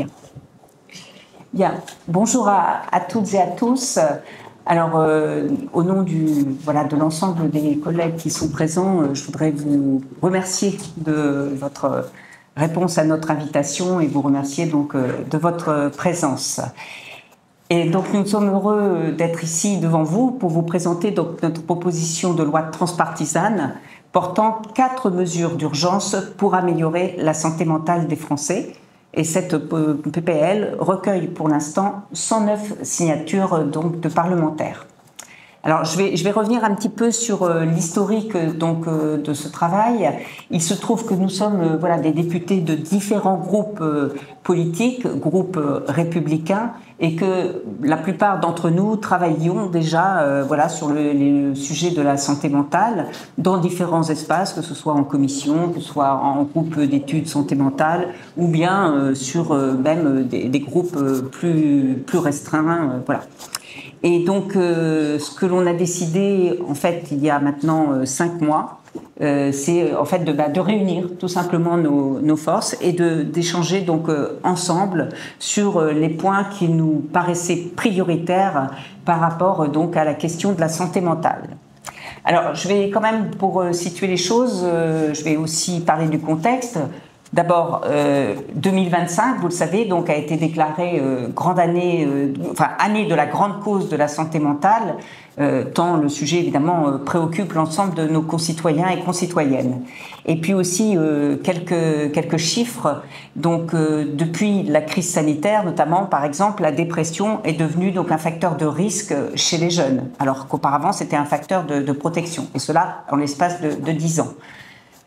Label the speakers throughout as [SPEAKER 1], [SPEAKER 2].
[SPEAKER 1] Bien. Bien. Bonjour à toutes et à tous. Alors, au nom de l'ensemble des collègues qui sont présents, je voudrais vous remercier de votre réponse à notre invitation et vous remercier donc de votre présence. Et donc, nous sommes heureux d'être ici devant vous pour vous présenter donc notre proposition de loi transpartisane portant 4 mesures d'urgence pour améliorer la santé mentale des Français. Et cette PPL recueille pour l'instant 109 signatures donc de parlementaires. Alors je vais revenir un petit peu sur l'historique donc de ce travail. Il se trouve que nous sommes des députés de différents groupes politiques, groupes républicains, et que la plupart d'entre nous travaillions déjà sur le sujet de la santé mentale dans différents espaces, que ce soit en commission, que ce soit en groupe d'études santé mentale, ou bien sur même des groupes plus restreints, voilà. Et donc, ce que l'on a décidé, en fait, il y a maintenant 5 mois, c'est en fait de réunir tout simplement nos forces et d'échanger donc ensemble sur les points qui nous paraissaient prioritaires par rapport donc à la question de la santé mentale. Alors, je vais quand même, pour situer les choses, je vais aussi parler du contexte. D'abord, 2025, vous le savez, donc a été déclarée grande année, année de la grande cause de la santé mentale, tant le sujet évidemment préoccupe l'ensemble de nos concitoyens et concitoyennes. Et puis aussi quelques chiffres. Donc, depuis la crise sanitaire, notamment, par exemple, la dépression est devenue donc un facteur de risque chez les jeunes, alors qu'auparavant c'était un facteur de protection. Et cela en l'espace de 10 ans.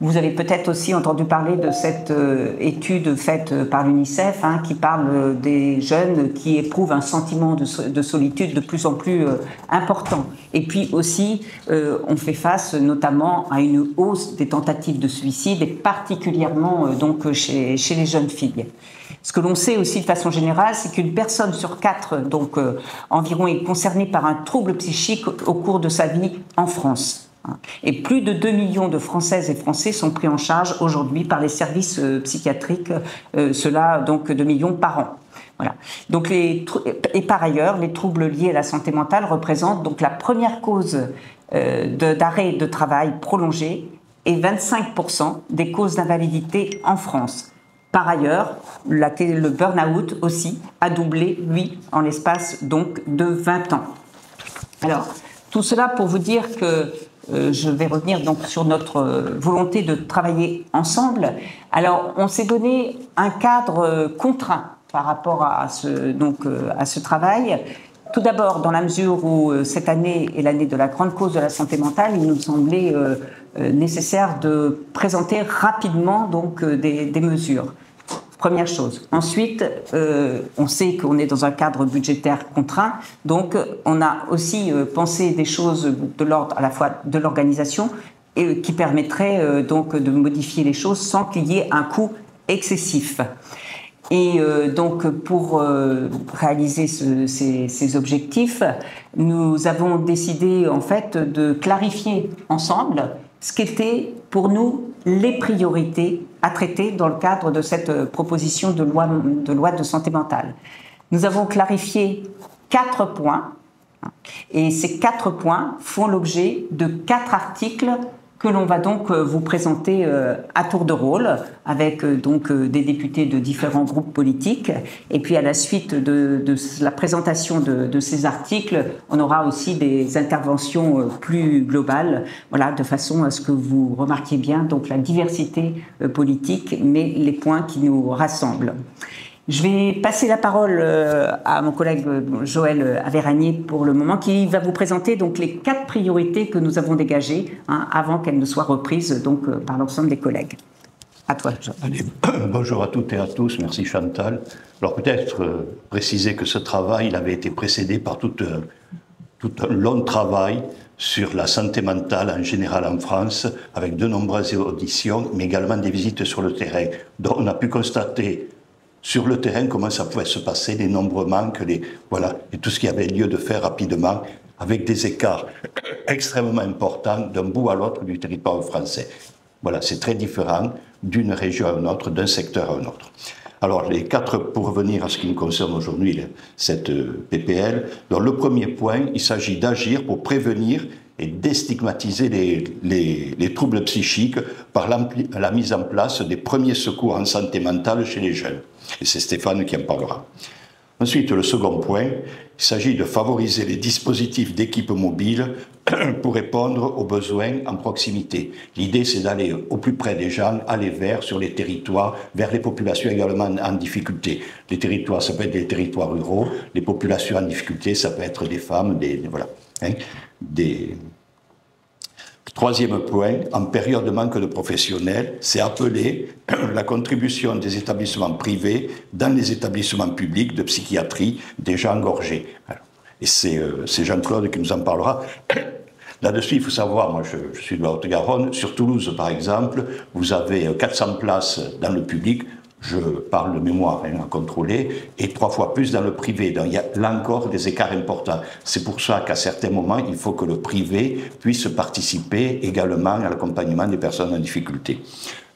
[SPEAKER 1] Vous avez peut-être aussi entendu parler de cette étude faite par l'UNICEF qui parle des jeunes qui éprouvent un sentiment de solitude de plus en plus important. Et puis aussi, on fait face notamment à une hausse des tentatives de suicide et particulièrement donc chez les jeunes filles. Ce que l'on sait aussi de façon générale, c'est qu'une personne sur 4, donc environ, est concernée par un trouble psychique au cours de sa vie en France. Et plus de 2 millions de Françaises et Français sont pris en charge aujourd'hui par les services psychiatriques, cela donc 2 millions par an. Voilà. Donc et par ailleurs, les troubles liés à la santé mentale représentent donc la première cause d'arrêt de travail prolongé et 25% des causes d'invalidité en France. Par ailleurs, le burn-out aussi a doublé, lui, en l'espace donc de 20 ans. Alors, tout cela pour vous dire que je vais revenir donc sur notre volonté de travailler ensemble. Alors, on s'est donné un cadre contraint par rapport à ce travail. Tout d'abord, dans la mesure où cette année est l'année de la grande cause de la santé mentale, il nous semblait nécessaire de présenter rapidement donc des mesures. Première chose. Ensuite, on sait qu'on est dans un cadre budgétaire contraint, donc on a aussi pensé des choses de l'ordre à la fois de l'organisation et qui permettraient donc de modifier les choses sans qu'il y ait un coût excessif. Et donc pour réaliser ces objectifs, nous avons décidé en fait de clarifier ensemble ce qu'étaient pour nous les priorités à traiter dans le cadre de cette proposition de loi de santé mentale. Nous avons clarifié 4 points, et ces 4 points font l'objet de 4 articles que l'on va donc vous présenter à tour de rôle avec donc des députés de différents groupes politiques. Et puis à la suite de la présentation de ces articles, on aura aussi des interventions plus globales, voilà, de façon à ce que vous remarquiez bien donc la diversité politique, mais les points qui nous rassemblent. Je vais passer la parole à mon collègue Joël Averagné pour le moment, qui va vous présenter donc les 4 priorités que nous avons dégagées avant qu'elles ne soient reprises donc par l'ensemble des collègues. À toi, Joël.
[SPEAKER 2] Allez, bonjour à toutes et à tous, merci Chantal. Alors peut-être préciser que ce travail il avait été précédé par tout un long travail sur la santé mentale en général en France, avec de nombreuses auditions, mais également des visites sur le terrain. Donc on a pu constater sur le terrain comment ça pouvait se passer, les nombreux manques, et tout ce qu'il y avait lieu de faire rapidement, avec des écarts extrêmement importants d'un bout à l'autre du territoire français. Voilà, c'est très différent d'une région à une autre, d'un secteur à un autre. Alors, pour revenir à ce qui nous concerne aujourd'hui, cette PPL, dans le premier point, il s'agit d'agir pour prévenir et déstigmatiser les troubles psychiques par la mise en place des premiers secours en santé mentale chez les jeunes. Et c'est Stéphane qui en parlera. Ensuite, le second point, il s'agit de favoriser les dispositifs d'équipe mobile pour répondre aux besoins en proximité. L'idée, c'est d'aller au plus près des gens, aller sur les territoires, vers les populations également en difficulté. Les territoires, ça peut être des territoires ruraux, les populations en difficulté, ça peut être des femmes, voilà. Troisième point, en période de manque de professionnels, c'est appeler la contribution des établissements privés dans les établissements publics de psychiatrie déjà engorgés. Et c'est Jean-Claude qui nous en parlera. Là-dessus, il faut savoir, moi je suis de la Haute-Garonne, sur Toulouse par exemple, vous avez 400 places dans le public, je parle de mémoire à contrôler, et 3 fois plus dans le privé. Donc il y a là encore des écarts importants. C'est pour ça qu'à certains moments, il faut que le privé puisse participer également à l'accompagnement des personnes en difficulté.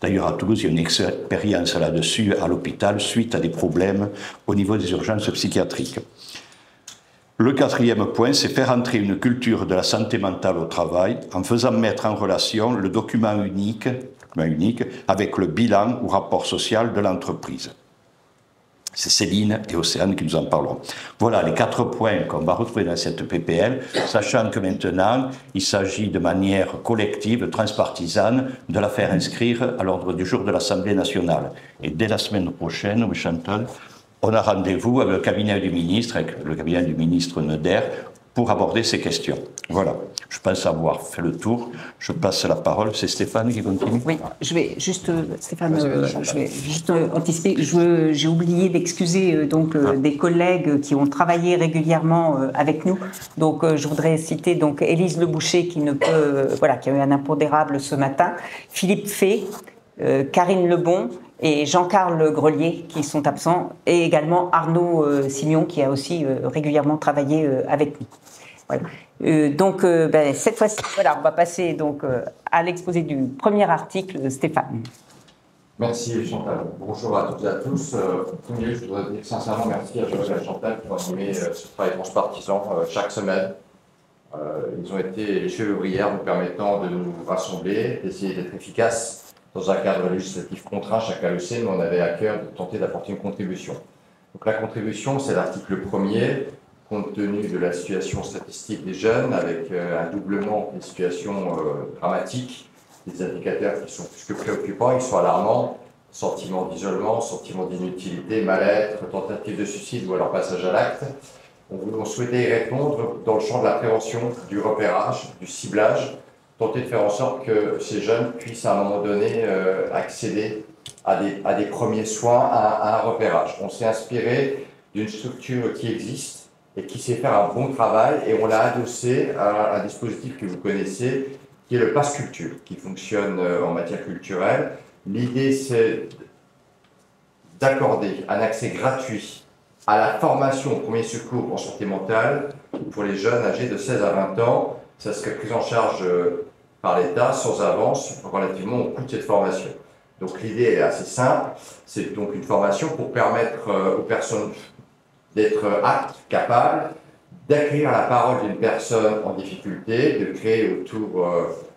[SPEAKER 2] D'ailleurs, à Toulouse, il y a une expérience là-dessus à l'hôpital suite à des problèmes au niveau des urgences psychiatriques. Le quatrième point, c'est faire entrer une culture de la santé mentale au travail en faisant mettre en relation le document unique avec le bilan ou rapport social de l'entreprise. C'est Céline et Océane qui nous en parleront. Voilà les 4 points qu'on va retrouver dans cette PPL, sachant que maintenant, il s'agit de manière collective, transpartisane, de la faire inscrire à l'ordre du jour de l'Assemblée nationale. Et dès la semaine prochaine, Chantal, on a rendez-vous avec le cabinet du ministre Neuder, pour aborder ces questions. Voilà, je pense avoir fait le tour. Je passe la parole. C'est Stéphane qui continue.
[SPEAKER 1] Oui, je vais juste, Stéphane, je vais juste anticiper. J'ai oublié d'excuser des collègues qui ont travaillé régulièrement avec nous. Donc, je voudrais citer donc Élise Leboucher qui ne peut, qui a eu un impondérable ce matin, Philippe Fay, Karine Lebon et Jean-Carl Grelier qui sont absents, et également Arnaud Signon qui a aussi régulièrement travaillé avec nous. Voilà. Cette fois-ci, on va passer à l'exposé du premier article, Stéphane.
[SPEAKER 3] Merci Chantal. Bonjour à toutes et à tous. Premier, je voudrais dire sincèrement merci à Joël et à Chantal qui ont animé ce travail transpartisan chaque semaine. Ils ont été les chevrières nous permettant de nous rassembler, d'essayer d'être efficaces dans un cadre législatif contraint chaque AEC, mais on avait à cœur de tenter d'apporter une contribution. Donc la contribution, c'est l'article 1er, compte tenu de la situation statistique des jeunes, avec un doublement des situations dramatiques, des indicateurs qui sont plus que préoccupants, ils sont alarmants, sentiment d'isolement, sentiment d'inutilité, mal-être, tentative de suicide ou alors passage à l'acte. On souhaitait y répondre dans le champ de la prévention, du repérage, du ciblage, tenter de faire en sorte que ces jeunes puissent à un moment donné accéder à des premiers soins, à un repérage. On s'est inspiré d'une structure qui existe et qui sait faire un bon travail, et on l'a adossé à un dispositif que vous connaissez, qui est le Pass Culture, qui fonctionne en matière culturelle. L'idée, c'est d'accorder un accès gratuit à la formation au premier secours en santé mentale pour les jeunes âgés de 16 à 20 ans. Ça serait pris en charge par l'État sans avance relativement au coût de cette formation. Donc l'idée est assez simple, c'est donc une formation pour permettre aux personnes d'être aptes, capables, d'accueillir la parole d'une personne en difficulté, de créer autour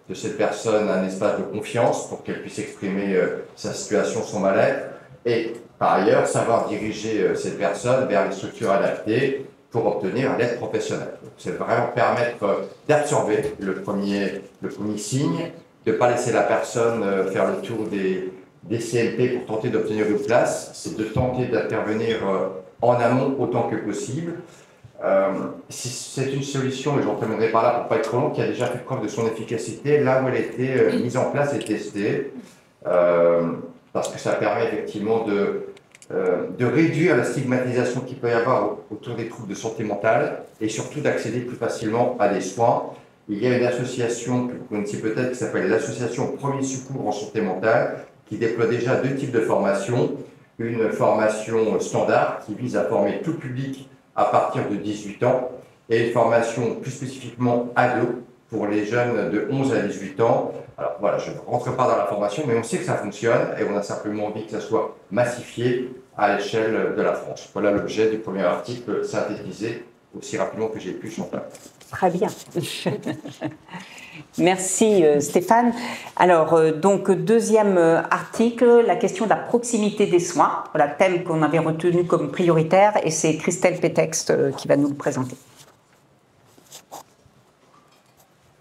[SPEAKER 3] de cette personne un espace de confiance pour qu'elle puisse exprimer sa situation, son mal-être, et par ailleurs savoir diriger cette personne vers les structures adaptées pour obtenir l'aide professionnelle. C'est vraiment permettre d'absorber le premier signe, de ne pas laisser la personne faire le tour des CMP pour tenter d'obtenir une place, c'est de tenter d'intervenir en amont autant que possible. C'est une solution, et j'en terminerai par là pour ne pas être trop long, qui a déjà fait preuve de son efficacité là où elle a été mise en place et testée, parce que ça permet effectivement de réduire la stigmatisation qu'il peut y avoir autour des troubles de santé mentale et surtout d'accéder plus facilement à des soins. Il y a une association que vous connaissez peut-être qui s'appelle l'Association Premier Secours en santé mentale, qui déploie déjà 2 types de formations. Une formation standard qui vise à former tout public à partir de 18 ans et une formation plus spécifiquement ado pour les jeunes de 11 à 18 ans. Alors voilà, je ne rentre pas dans la formation, mais on sait que ça fonctionne et on a simplement envie que ça soit massifié à l'échelle de la France. Voilà l'objet du premier article synthétisé aussi rapidement que j'ai pu, Chantal.
[SPEAKER 1] Très bien. Merci Stéphane. Alors, donc, deuxième article, la question de la proximité des soins, voilà, thème qu'on avait retenu comme prioritaire, et c'est Christelle Pétexte qui va nous le présenter.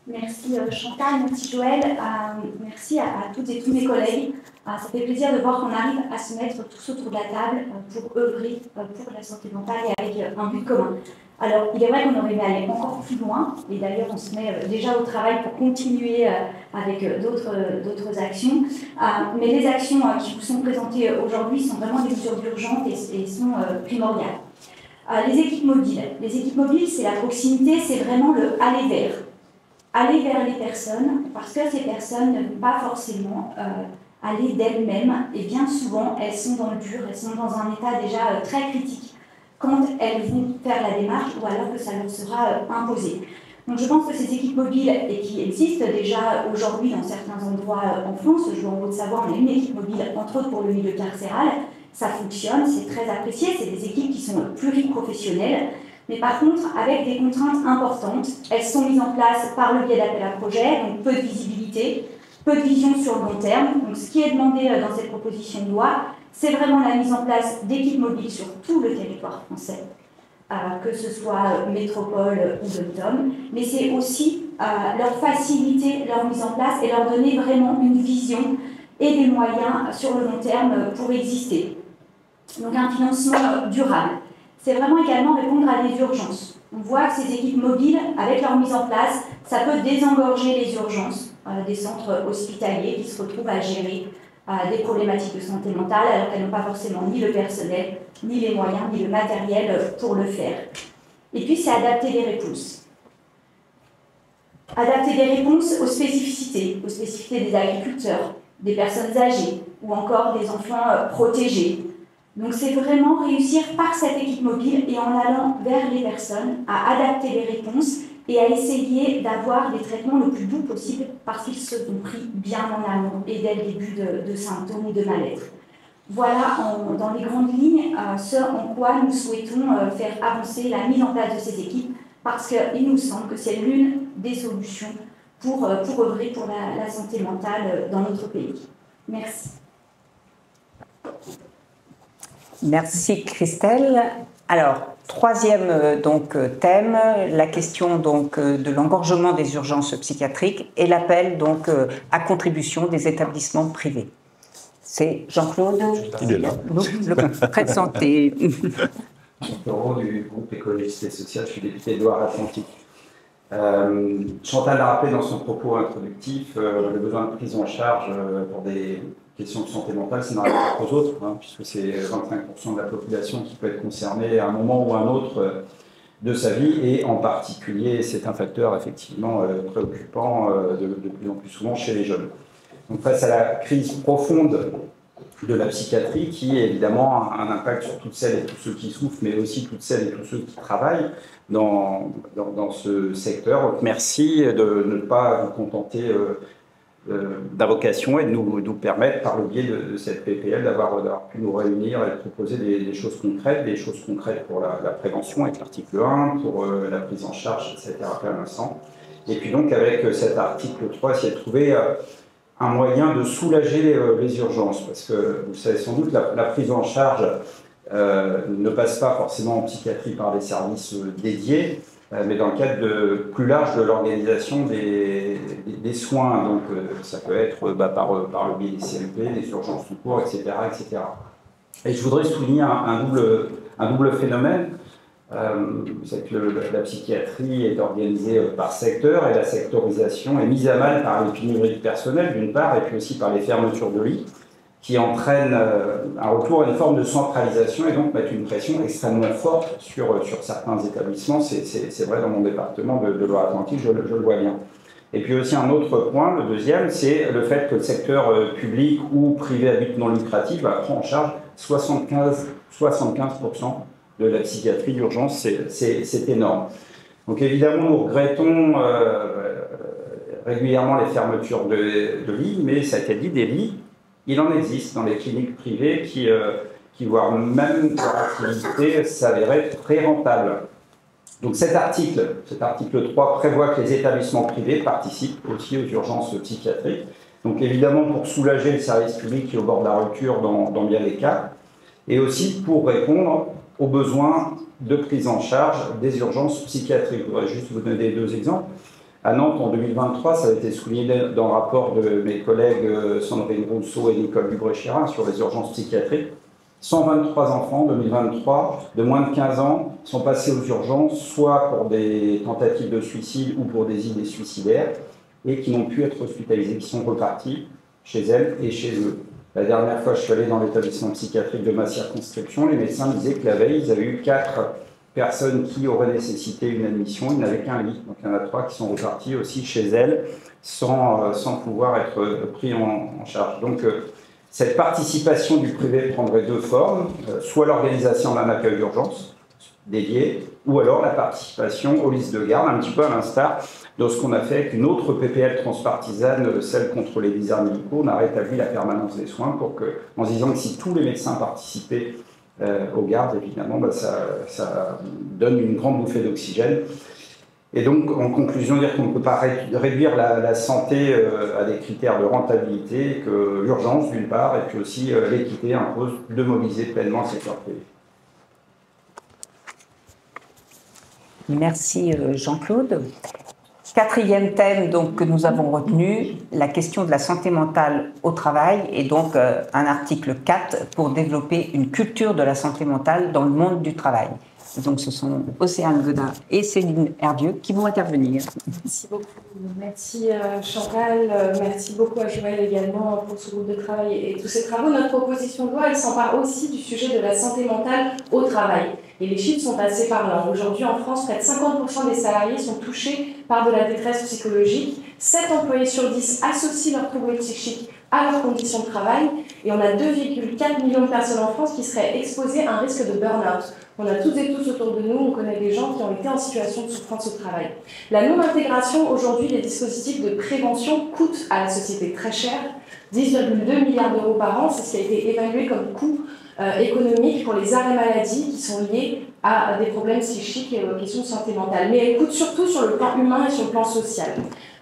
[SPEAKER 4] Merci Chantal, merci Joël, merci à toutes et tous mes collègues. Ça fait plaisir de voir qu'on arrive à se mettre tous autour de la table pour œuvrer pour la santé mentale et avec un but commun. Alors, il est vrai qu'on aurait aimé aller encore plus loin, et d'ailleurs on se met déjà au travail pour continuer avec d'autres actions. Mais les actions qui vous sont présentées aujourd'hui sont vraiment des mesures urgentes et sont primordiales. Les équipes mobiles, c'est la proximité, c'est vraiment le aller vers. Aller vers les personnes, parce que ces personnes ne vont pas forcément aller d'elles-mêmes, et bien souvent, elles sont dans le dur, elles sont dans un état déjà très critique quand elles vont faire la démarche ou alors que ça leur sera imposé. Donc je pense que ces équipes mobiles, et qui existent déjà aujourd'hui dans certains endroits en France, je vois en Haute-Savoie, on a une équipe mobile, entre autres pour le milieu carcéral, ça fonctionne, c'est très apprécié, c'est des équipes qui sont pluriprofessionnelles, mais par contre, avec des contraintes importantes, elles sont mises en place par le biais d'appels à projets, donc peu de visibilité, peu de vision sur le long terme. Donc ce qui est demandé dans cette proposition de loi, c'est vraiment la mise en place d'équipes mobiles sur tout le territoire français, que ce soit métropole ou dom-tom, mais c'est aussi leur faciliter leur mise en place et leur donner vraiment une vision et des moyens sur le long terme pour exister. Donc un financement durable. C'est vraiment également répondre à des urgences. On voit que ces équipes mobiles, avec leur mise en place, ça peut désengorger les urgences des centres hospitaliers qui se retrouvent à gérer des problématiques de santé mentale alors qu'elles n'ont pas forcément ni le personnel, ni les moyens, ni le matériel pour le faire. Et puis, c'est adapter les réponses. Adapter les réponses aux spécificités des agriculteurs, des personnes âgées ou encore des enfants protégés. Donc c'est vraiment réussir par cette équipe mobile et en allant vers les personnes à adapter les réponses et à essayer d'avoir des traitements le plus doux possible parce qu'ils se sont pris bien en amont et dès le début de symptômes ou de mal-être. Voilà dans les grandes lignes ce en quoi nous souhaitons faire avancer la mise en place de ces équipes parce qu'il nous semble que c'est l'une des solutions pour œuvrer pour la santé mentale dans notre pays. Merci.
[SPEAKER 1] Merci Christelle. Alors, troisième thème, la question de l'engorgement des urgences psychiatriques et l'appel à contribution des établissements privés. C'est Jean-Claude.
[SPEAKER 5] Il est là.
[SPEAKER 1] Le présenter.
[SPEAKER 6] Au du groupe écologiste et social, je suis député de Loire-Atlantique. Chantal l'a rappelé dans son propos introductif, le besoin de prise en charge pour des questions de santé mentale, ça n'arrive pas aux autres, puisque c'est 25% de la population qui peut être concernée à un moment ou à un autre de sa vie, et en particulier, c'est un facteur effectivement préoccupant de plus en plus souvent chez les jeunes. Donc face à la crise profonde de la psychiatrie, qui évidemment a un impact sur toutes celles et tous ceux qui souffrent, mais aussi toutes celles et tous ceux qui travaillent dans ce secteur. Donc merci de ne pas vous contenter d'invocation et de nous permettre, par le biais de cette PPL, d'avoir pu nous réunir et de proposer des choses concrètes pour la prévention avec l'article 1, pour la prise en charge, etc. à l'instant. Et puis donc avec cet article 3, essayer de trouver un moyen de soulager les urgences, parce que vous savez sans doute, la prise en charge ne passe pas forcément en psychiatrie par des services dédiés, mais dans le cadre plus large de l'organisation des soins. Donc ça peut être par le biais des CMP, des urgences tout court, etc., etc. Et je voudrais souligner un double phénomène. Vous savez que la psychiatrie est organisée par secteur, et la sectorisation est mise à mal par les pénuries de personnel d'une part, et puis aussi par les fermetures de lits, qui entraînent un retour à une forme de centralisation et donc mettent une pression extrêmement forte sur certains établissements. C'est vrai dans mon département de Loire-Atlantique, je le vois bien. Et puis aussi un autre point, le deuxième, c'est le fait que le secteur public ou privé à but non lucratif prend en charge 75% de la psychiatrie d'urgence, c'est énorme. Donc évidemment, nous regrettons régulièrement les fermetures de lits, mais ça a été dit, des lits, il en existe dans les cliniques privées qui voient même leur activité s'avérer très rentable. Donc cet article 3 prévoit que les établissements privés participent aussi aux urgences psychiatriques. Donc évidemment pour soulager le service public qui est au bord de la rupture dans bien des cas, et aussi pour répondre aux besoins de prise en charge des urgences psychiatriques. Je voudrais juste vous donner 2 exemples. À Nantes, en 2023, ça a été souligné dans le rapport de mes collègues Sandrine Rousseau et Nicole Dubré-Chérin sur les urgences psychiatriques. 123 enfants, en 2023, de moins de 15 ans, sont passés aux urgences, soit pour des tentatives de suicide ou pour des idées suicidaires, et qui n'ont pu être hospitalisés, qui sont repartis chez elles et chez eux. La dernière fois, je suis allé dans l'établissement psychiatrique de ma circonscription, les médecins disaient que la veille, ils avaient eu 4 personnes qui auraient nécessité une admission, ils n'avaient qu'un lit. Donc il y en a 3 qui sont repartis aussi chez elles sans pouvoir être pris en charge. Donc cette participation du privé prendrait 2 formes, soit l'organisation d'un accueil d'urgence dédié, ou alors la participation aux listes de garde, un petit peu à l'instar de ce qu'on a fait avec une autre PPL transpartisane, celle contre les déserts médicaux. On a rétabli la permanence des soins en se disant que si tous les médecins participaient aux gardes, évidemment, ça donne une grande bouffée d'oxygène. Et donc, en conclusion, dire qu'on ne peut pas réduire la santé à des critères de rentabilité, que l'urgence, d'une part, et puis aussi l'équité impose de mobiliser pleinement le secteur privé.
[SPEAKER 1] Merci Jean-Claude. 4e thème donc, que nous avons retenu, la question de la santé mentale au travail, et donc un article 4 pour développer une culture de la santé mentale dans le monde du travail. Et donc ce sont Océane Godin et Céline Hervieux qui vont intervenir.
[SPEAKER 5] Merci beaucoup. Merci Chantal, merci beaucoup à Joël également pour ce groupe de travail et tous ces travaux. Notre proposition de loi, elle s'empare aussi du sujet de la santé mentale au travail. Et les chiffres sont assez parlants. Aujourd'hui, en France, près de 50% des salariés sont touchés par de la détresse psychologique. 7 employés sur 10 associent leurs troubles psychiques à leurs conditions de travail. Et on a 2,4 millions de personnes en France qui seraient exposées à un risque de burn-out. On a toutes et tous autour de nous, on connaît des gens qui ont été en situation de souffrance au travail. La non-intégration aujourd'hui des dispositifs de prévention coûte à la société très cher, 10,2 milliards d'euros par an, c'est ce qui a été évalué comme coût économique pour les arrêts maladie qui sont liés à des problèmes psychiques et aux questions de santé mentale. Mais elle coûte surtout sur le plan humain et sur le plan social.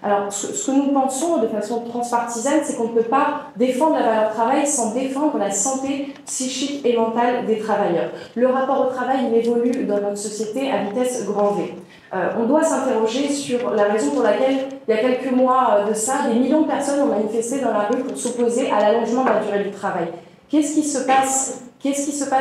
[SPEAKER 5] Alors, ce que nous pensons de façon transpartisane, c'est qu'on ne peut pas défendre la valeur travail sans défendre la santé psychique et mentale des travailleurs. Le rapport au travail, il évolue dans notre société à vitesse grand V. On doit s'interroger sur la raison pour laquelle, il y a quelques mois de ça, des millions de personnes ont manifesté dans la rue pour s'opposer à l'allongement de la durée du travail. Qu'est-ce qui se passe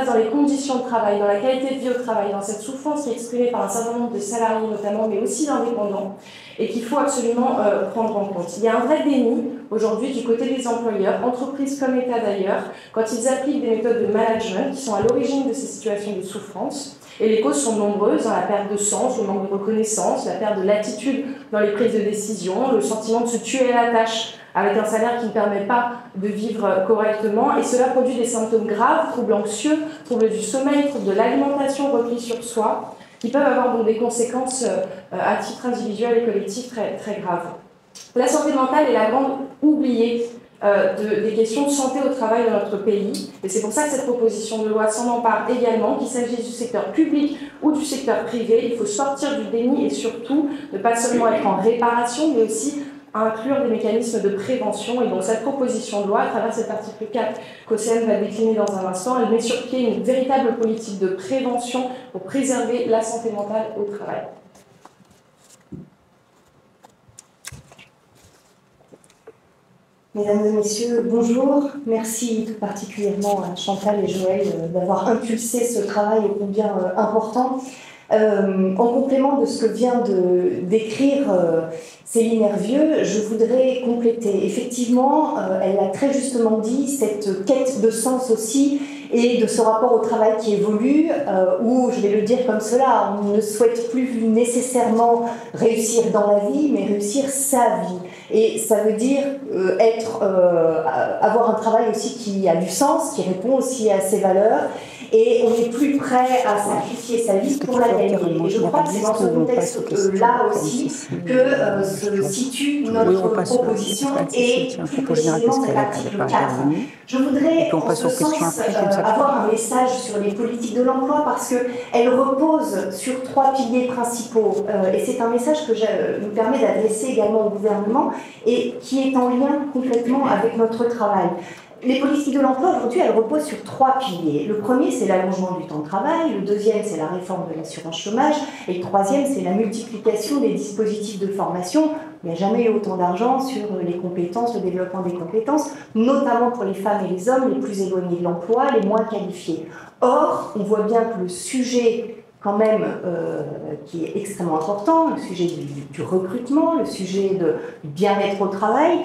[SPEAKER 5] dans les conditions de travail, dans la qualité de vie au travail, dans cette souffrance qui est exprimée par un certain nombre de salariés notamment, mais aussi d'indépendants, et qu'il faut absolument prendre en compte. Il y a un vrai déni aujourd'hui du côté des employeurs, entreprises comme État d'ailleurs, quand ils appliquent des méthodes de management qui sont à l'origine de ces situations de souffrance. Et les causes sont nombreuses, la perte de sens, le manque de reconnaissance, la perte de latitude dans les prises de décision, le sentiment de se tuer à la tâche avec un salaire qui ne permet pas de vivre correctement. Et cela produit des symptômes graves, troubles anxieux, troubles du sommeil, troubles de l'alimentation, repli sur soi, qui peuvent avoir donc des conséquences à titre individuel et collectif très, très graves. La santé mentale est la grande oubliée des questions de santé au travail dans notre pays. Et c'est pour ça que cette proposition de loi s'en empare également, qu'il s'agisse du secteur public ou du secteur privé. Il faut sortir du déni et surtout ne pas seulement être en réparation, mais aussi inclure des mécanismes de prévention. Et donc cette proposition de loi, à travers cet article 4 qu'Océane va décliner dans un instant, elle met sur pied une véritable politique de prévention pour préserver la santé mentale au travail.
[SPEAKER 7] Mesdames et messieurs, bonjour. Merci tout particulièrement à Chantal et Joël d'avoir impulsé ce travail ô combien important. En complément de ce que vient de décrire Céline Hervieux, je voudrais compléter. Effectivement, elle l'a très justement dit, cette quête de sens aussi et de ce rapport au travail qui évolue, où, je vais le dire comme cela, on ne souhaite plus nécessairement réussir dans la vie, mais réussir sa vie. Et ça veut dire avoir un travail aussi qui a du sens, qui répond aussi à ses valeurs. Et on est plus prêt à sacrifier sa vie pour la gagner. Et je crois que c'est dans ce contexte-là aussi que se situe notre proposition et plus précisément cet article 4. Je voudrais en ce sens avoir un message sur les politiques de l'emploi parce qu'elles reposent sur 3 piliers principaux. Et c'est un message que je me permets d'adresser également au gouvernement et qui est en lien complètement avec notre travail. Les politiques de l'emploi, aujourd'hui, elles reposent sur 3 piliers. Le premier, c'est l'allongement du temps de travail. Le deuxième, c'est la réforme de l'assurance chômage. Et le troisième, c'est la multiplication des dispositifs de formation. Il n'y a jamais eu autant d'argent sur les compétences, le développement des compétences, notamment pour les femmes et les hommes les plus éloignés de l'emploi, les moins qualifiés. Or, on voit bien que le sujet quand même qui est extrêmement important, le sujet du recrutement, le sujet du bien-être au travail.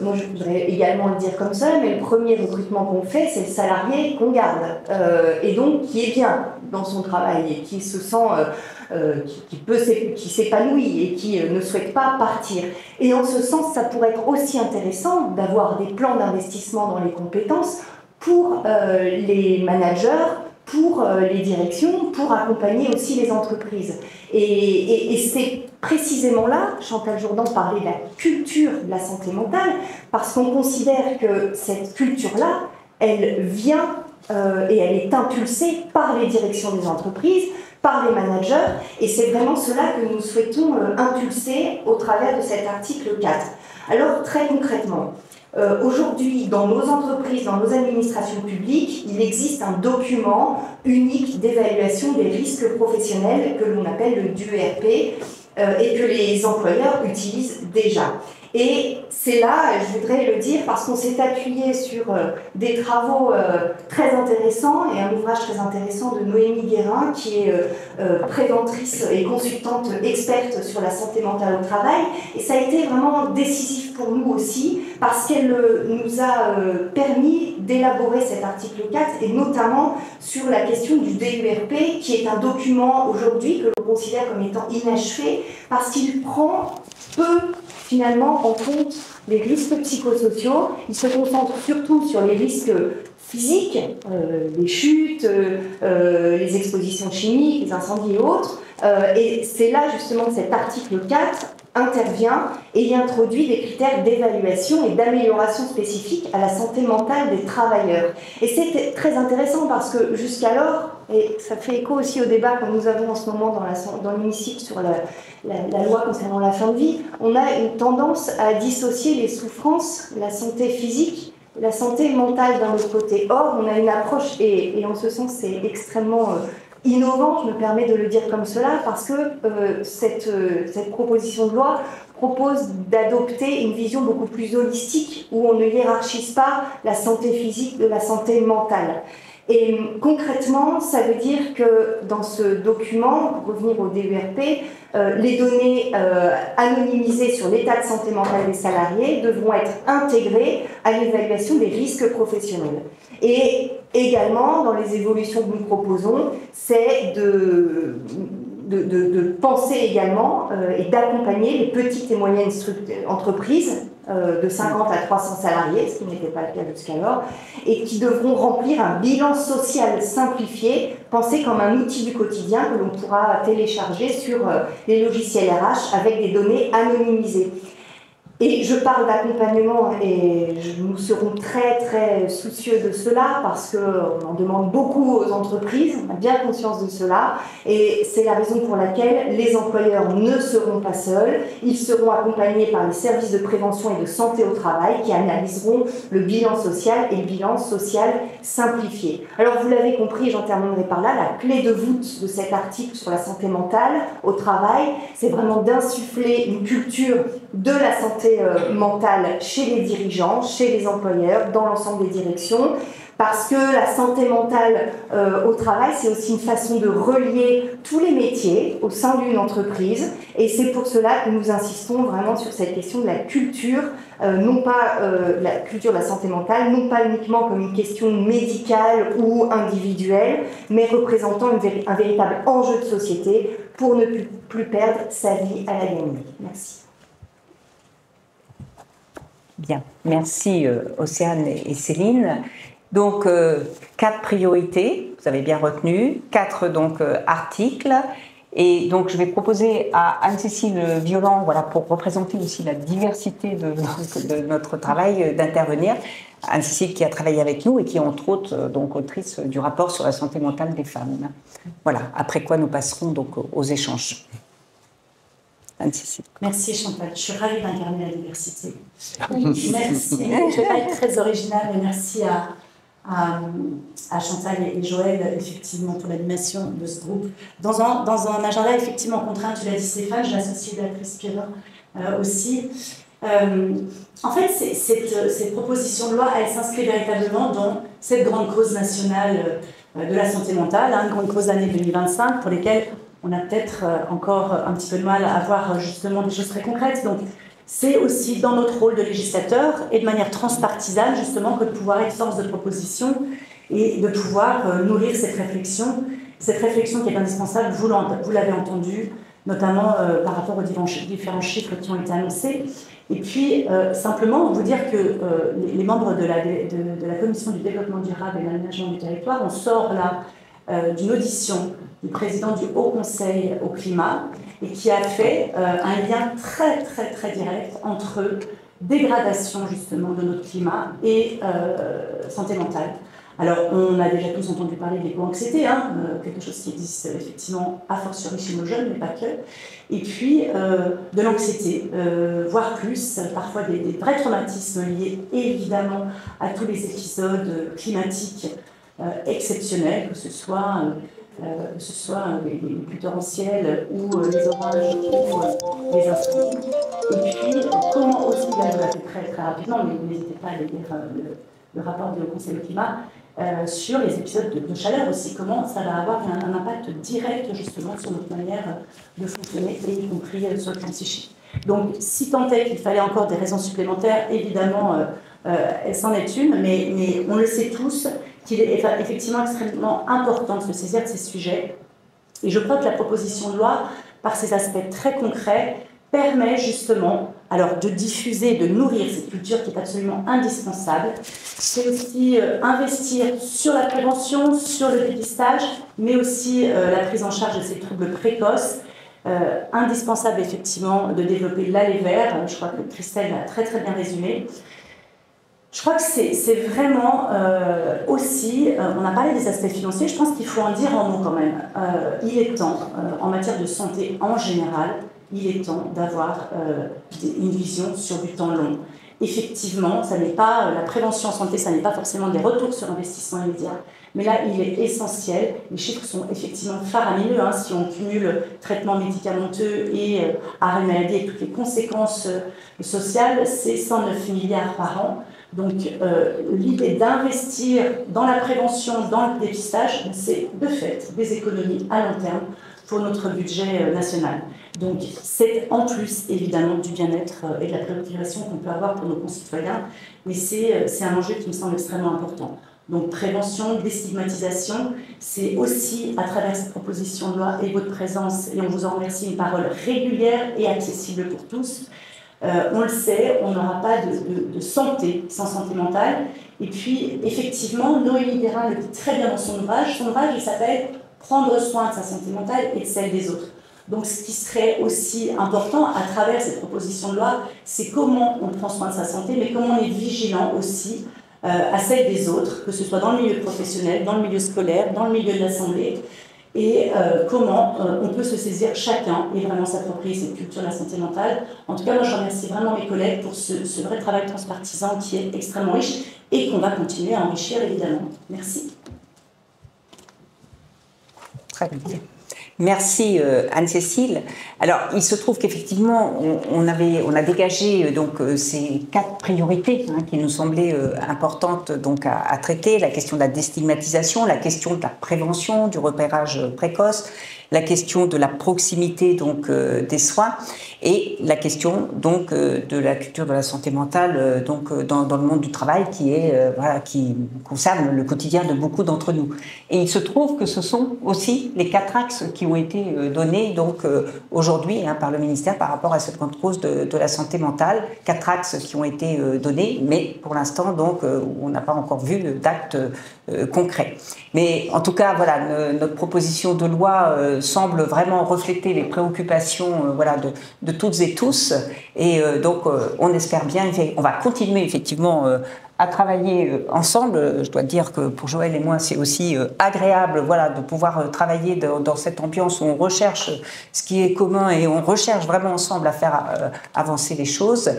[SPEAKER 7] Moi, je voudrais également le dire comme ça, mais le premier recrutement qu'on fait, c'est le salarié qu'on garde, et donc qui est bien dans son travail et qui se sent, qui s'épanouit et qui ne souhaite pas partir. Et en ce sens, ça pourrait être aussi intéressant d'avoir des plans d'investissement dans les compétences pour les managers, pour les directions, pour accompagner aussi les entreprises. Et c'est précisément là, Chantal Jourdan parlait de la culture de la santé mentale, parce qu'on considère que cette culture-là, elle vient et elle est impulsée par les directions des entreprises, par les managers, et c'est vraiment cela que nous souhaitons impulser au travers de cet article 4. Alors, très concrètement, aujourd'hui, dans nos entreprises, dans nos administrations publiques, il existe un document unique d'évaluation des risques professionnels que l'on appelle le DUERP et que les employeurs utilisent déjà. Et c'est là, je voudrais le dire, parce qu'on s'est appuyé sur des travaux très intéressants et un ouvrage très intéressant de Noémie Guérin, qui est préventrice et consultante experte sur la santé mentale au travail. Et ça a été vraiment décisif pour nous aussi, parce qu'elle nous a permis d'élaborer cet article 4, et notamment sur la question du DUERP, qui est un document aujourd'hui que l'on considère comme étant inachevé, parce qu'il prend peu finalement en compte les risques psychosociaux. Il se concentre surtout sur les risques physiques, les chutes, les expositions chimiques, les incendies et autres. Et c'est là justement que cet article 4 intervient et y introduit des critères d'évaluation et d'amélioration spécifiques à la santé mentale des travailleurs. Et c'est très intéressant parce que jusqu'alors, et ça fait écho aussi au débat que nous avons en ce moment dans l'hémicycle sur la loi concernant la fin de vie, on a une tendance à dissocier les souffrances, la santé physique, la santé mentale d'un autre côté. Or, on a une approche, et en ce sens c'est extrêmement innovant, je me permets de le dire comme cela, parce que cette proposition de loi propose d'adopter une vision beaucoup plus holistique, où on ne hiérarchise pas la santé physique de la santé mentale. Et concrètement, ça veut dire que dans ce document, pour revenir au DUERP, les données anonymisées sur l'état de santé mentale des salariés devront être intégrées à l'évaluation des risques professionnels. Et également, dans les évolutions que nous proposons, c'est de penser également et d'accompagner les petites et moyennes entreprises de 50 à 300 salariés, ce qui n'était pas le cas jusqu'alors, et qui devront remplir un bilan social simplifié, pensé comme un outil du quotidien que l'on pourra télécharger sur les logiciels RH avec des données anonymisées. Et je parle d'accompagnement et nous serons très très soucieux de cela parce qu'on en demande beaucoup aux entreprises, on a bien conscience de cela, et c'est la raison pour laquelle les employeurs ne seront pas seuls, ils seront accompagnés par les services de prévention et de santé au travail qui analyseront le bilan social et le bilan social simplifié. Alors vous l'avez compris, j'en terminerai par là, la clé de voûte de cet article sur la santé mentale au travail, c'est vraiment d'insuffler une culture de la santé mentale chez les dirigeants, chez les employeurs, dans l'ensemble des directions, parce que la santé mentale au travail, c'est aussi une façon de relier tous les métiers au sein d'une entreprise, et c'est pour cela que nous insistons vraiment sur cette question de la culture, non pas la culture de la santé mentale, non pas uniquement comme une question médicale ou individuelle, mais représentant un véritable enjeu de société pour ne plus perdre sa vie à la gagner. Merci.
[SPEAKER 1] Bien, merci Océane et Céline. Donc, 4 priorités, vous avez bien retenu, 4 donc, articles. Et donc, je vais proposer à Anne-Cécile Violent, voilà, pour représenter aussi la diversité de notre travail, d'intervenir. Anne-Cécile qui a travaillé avec nous et qui est entre autres donc, autrice du rapport sur la santé mentale des femmes. Voilà, après quoi nous passerons donc aux échanges. Anne-Cécile.
[SPEAKER 8] Merci Chantal, je suis ravie d'incarner la diversité. Merci, je ne vais pas être très originale, mais merci à Chantal et Joël, effectivement, pour l'animation de ce groupe. Dans un agenda, effectivement, contraint, tu l'as dit Stéphane, je l'associe Béatrice Piron aussi. En fait, cette proposition de loi, elle s'inscrit véritablement dans cette grande cause nationale de la santé mentale, une grande cause d'année 2025, pour lesquelles on a peut-être encore un petit peu de mal à avoir justement des choses très concrètes. Donc, c'est aussi dans notre rôle de législateur et de manière transpartisane, justement, que de pouvoir être force de proposition et de pouvoir nourrir cette réflexion qui est indispensable, vous l'avez entendu, notamment par rapport aux différents chiffres qui ont été annoncés. Et puis, simplement, vous dire que les membres de la Commission du développement durable et de l'aménagement du territoire, on sort là d'une audition du président du Haut Conseil au climat et qui a fait un lien très, très, très direct entre dégradation, justement, de notre climat et santé mentale. Alors, on a déjà tous entendu parler de l'éco-anxiété, quelque chose qui existe effectivement a fortiori chez nos jeunes, mais pas que. Et puis, de l'anxiété, voire plus, parfois des vrais traumatismes liés évidemment à tous les épisodes climatiques exceptionnels, que ce soit les pluies torrentielles ou les orages ou les incendies. Et puis, comment aussi, là je l'ai fait très, très rapidement, mais n'hésitez pas à lire le rapport du Haut Conseil du climat, sur les épisodes de chaleur aussi, comment ça va avoir un impact direct justement sur notre manière de fonctionner, et y compris sur le plan psychique. Donc, si tant est qu'il fallait encore des raisons supplémentaires, évidemment, c'en est une, mais on le sait tous, qu'il est effectivement extrêmement important de se saisir de ces sujets. Et je crois que la proposition de loi, par ses aspects très concrets, permet justement alors, de diffuser, de nourrir cette culture qui est absolument indispensable. C'est aussi investir sur la prévention, sur le dépistage, mais aussi la prise en charge de ces troubles précoces. Indispensable effectivement de développer l'allée vert, je crois que Christelle l'a très très bien résumé. Je crois que c'est vraiment aussi, on a parlé des aspects financiers, je pense qu'il faut en dire un mot quand même. Il est temps, en matière de santé en général, il est temps d'avoir une vision sur du temps long. Effectivement, ça n'est pas la prévention en santé, ça n'est pas forcément des retours sur investissement immédiat, mais là, il est essentiel. Les chiffres sont effectivement faramineux, si on cumule traitement médicamenteux et arrêt maladie et toutes les conséquences sociales, c'est 109 milliards par an. Donc, l'idée d'investir dans la prévention, dans le dépistage, c'est de fait des économies à long terme pour notre budget national. Donc, c'est en plus, évidemment, du bien-être et de la préoccupation qu'on peut avoir pour nos concitoyens, mais c'est un enjeu qui me semble extrêmement important. Donc, prévention, déstigmatisation, c'est aussi, à travers cette proposition de loi et votre présence, et on vous en remercie, une parole régulière et accessible pour tous. On le sait, on n'aura pas de santé sans santé mentale. Et puis, effectivement, Noémie Perrin le dit très bien dans son ouvrage. Son ouvrage, il s'appelle « Prendre soin de sa santé mentale et de celle des autres ». Donc, ce qui serait aussi important à travers cette proposition de loi, c'est comment on prend soin de sa santé, mais comment on est vigilant aussi à celle des autres, que ce soit dans le milieu professionnel, dans le milieu scolaire, dans le milieu de l'Assemblée, et comment on peut se saisir chacun et vraiment s'approprier cette culture de la santé mentale. En tout cas, moi, je remercie vraiment mes collègues pour ce vrai travail transpartisan qui est extrêmement riche et qu'on va continuer à enrichir, évidemment. Merci.
[SPEAKER 1] Très bien. Merci Anne-Cécile. Alors, il se trouve qu'effectivement, on a dégagé donc ces 4 priorités qui nous semblaient importantes donc à traiter: la question de la déstigmatisation, la question de la prévention, du repérage précoce, la question de la proximité donc des soins et la question donc de la culture de la santé mentale donc dans le monde du travail qui concerne le quotidien de beaucoup d'entre nous. Et il se trouve que ce sont aussi les 4 axes qui qui ont été donnés donc aujourd'hui par le ministère par rapport à cette grande cause de la santé mentale. 4 axes qui ont été donnés, mais pour l'instant donc on n'a pas encore vu d'actes concrets. Mais en tout cas, voilà, notre proposition de loi semble vraiment refléter les préoccupations voilà, de toutes et tous. Et donc, on espère bien, on va continuer effectivement à travailler ensemble. Je dois dire que pour Joël et moi, c'est aussi agréable voilà, de pouvoir travailler dans cette ambiance où on recherche ce qui est commun et on recherche vraiment ensemble à faire avancer les choses.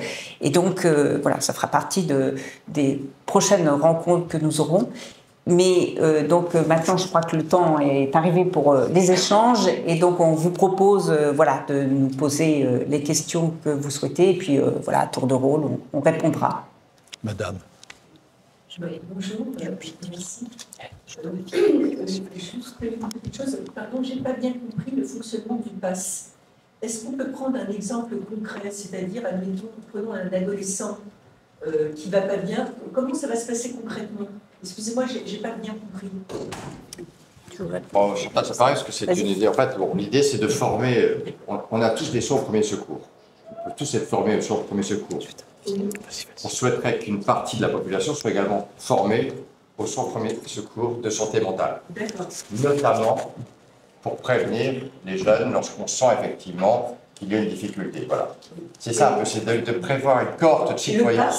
[SPEAKER 1] Et donc, voilà, ça fera partie des prochaines rencontres que nous aurons. Mais donc maintenant, je crois que le temps est arrivé pour les échanges et donc on vous propose voilà, de nous poser les questions que vous souhaitez et puis voilà, à tour de rôle, on répondra.
[SPEAKER 2] Madame.
[SPEAKER 9] Bonjour, merci. Juste une petite chose, pardon, je n'ai pas bien compris le fonctionnement du pass. Est-ce qu'on peut prendre un exemple concret, c'est-à-dire, admettons, prenons un adolescent qui ne va pas bien, comment ça va se passer concrètement? Excusez-moi, je n'ai pas bien compris.
[SPEAKER 3] Bon, je sais pas, ça paraît parce que c'est une idée. En fait, bon, l'idée, c'est de former. On a tous des soins au premier secours. On peut tous être formés aux soins au premier secours. On souhaiterait qu'une partie de la population soit également formée aux soins au premier secours de santé mentale. Notamment pour prévenir les jeunes lorsqu'on sent effectivement qu'il y a une difficulté. Voilà. C'est ça un peu, c'est de prévoir une cohorte de citoyens.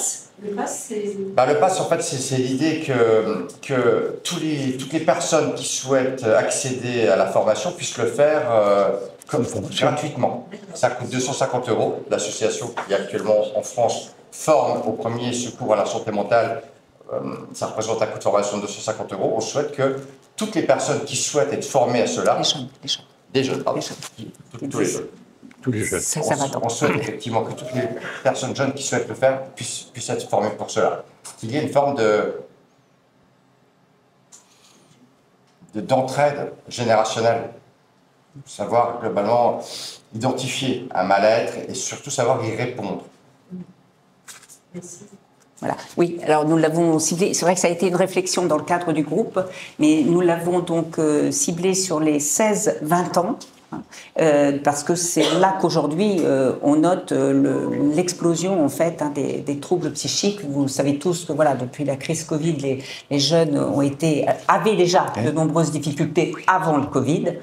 [SPEAKER 9] Le pass, c'est...
[SPEAKER 3] Le pass, en fait, c'est l'idée que toutes les personnes qui souhaitent accéder à la formation puissent le faire gratuitement. Ça coûte 250 €. L'association qui actuellement en France forme au premier secours à la santé mentale, ça représente un coût de formation de 250 €. On souhaite que toutes les personnes qui souhaitent être formées à cela, des jeunes, pardon, tous les jeunes.
[SPEAKER 2] Tous les jeunes.
[SPEAKER 3] On souhaite effectivement que toutes les personnes jeunes qui souhaitent le faire puissent être formées pour cela. Qu'il y ait une forme d'entraide générationnelle. Savoir globalement identifier un mal-être et surtout savoir y répondre.
[SPEAKER 9] Merci.
[SPEAKER 1] Voilà. Oui, alors nous l'avons ciblé, c'est vrai que ça a été une réflexion dans le cadre du groupe, mais nous l'avons donc ciblé sur les 16-20 ans. Parce que c'est là qu'aujourd'hui on note l'explosion en fait des troubles psychiques. Vous savez tous que voilà, depuis la crise Covid, les jeunes avaient déjà de nombreuses difficultés avant le Covid,